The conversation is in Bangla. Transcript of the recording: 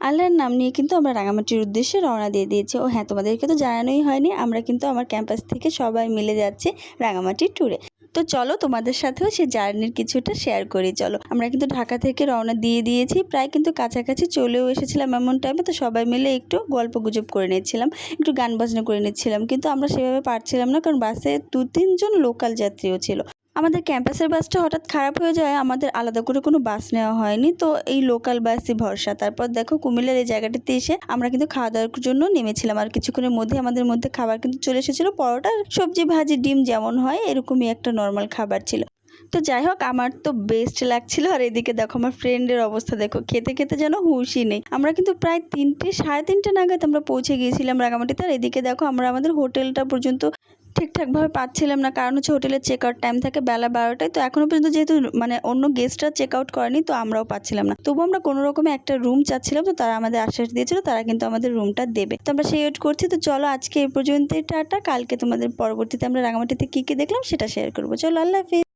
আল্লাহর নাম নিয়ে কিন্তু আমরা রাঙামাটির উদ্দেশ্যে রওনা দিয়ে দিয়েছি। ও হ্যাঁ, তোমাদেরকে তো জানানোই হয়নি, আমরা কিন্তু আমার ক্যাম্পাস থেকে সবাই মিলে যাচ্ছি রাঙামাটির ট্যুরে। তো চলো তোমাদের সাথেও সেই জার্নির কিছুটা শেয়ার করি। চলো, আমরা কিন্তু ঢাকা থেকে রওনা দিয়ে দিয়েছি, প্রায় কিন্তু কাছাকাছি চলেও এসেছিলাম এমন টাইমে। তো সবাই মিলে একটু গল্প গুজব করে নিচ্ছিলাম, একটু গান বাজনা করে নিচ্ছিলাম, কিন্তু আমরা সেভাবে পারছিলাম না, কারণ বাসে 2-3 জন লোকাল যাত্রীও ছিল। আমাদের ক্যাম্পাসের বাসটা হঠাৎ খারাপ হয়ে যায়, আমাদের আলাদা করে কোনো বাস নেওয়া হয়নি, তো এই লোকাল বাসই ভরসা। তারপর দেখো কুমিল্লার এই জায়গাটাতে এসে আমরা কিন্তু খাওয়া দাওয়ার জন্য নেমেছিলাম, আর কিছুক্ষণের মধ্যে আমাদের মধ্যে খাবার কিন্তু চলে এসেছিলো। পরোটা, সবজি, ভাজি, ডিম যেমন হয় এরকমই একটা নর্মাল খাবার ছিল। তো যাই হোক, আমার তো বেস্ট লাগছিল। আর এদিকে দেখো আমার ফ্রেন্ডের অবস্থা দেখো, খেতে খেতে যেন হুঁশই নেই। আমরা কিন্তু প্রায় 3-3:30 নাগাদ আমরা পৌঁছে গিয়েছিলাম রাঙামাটিতে। আর এদিকে দেখো আমরা আমাদের হোটেলটা পর্যন্ত ঠিকঠাকভাবে পাচ্ছিলাম না, কারণ হচ্ছে হোটেলের চেক আউট টাইম থাকে বেলা 12টায়। তো এখনও পর্যন্ত যেহেতু মানে অন্য গেস্টরা চেক আউট করেনি, তো আমরাও পাচ্ছিলাম না। তবু আমরা কোনো রকমে একটা রুম চাচ্ছিলাম, তো তারা আমাদের আশ্বাস দিয়েছিল তারা কিন্তু আমাদের রুমটা দেবে। তো আমরা সেই ওয়েট করছি। তো চলো আজকে এই পর্যন্তই, টাটা। কালকে তোমাদের পরবর্তীতে আমরা রাঙামাটিতে কী কী দেখলাম সেটা শেয়ার করবো। চলো, আল্লাহ হাফিজ।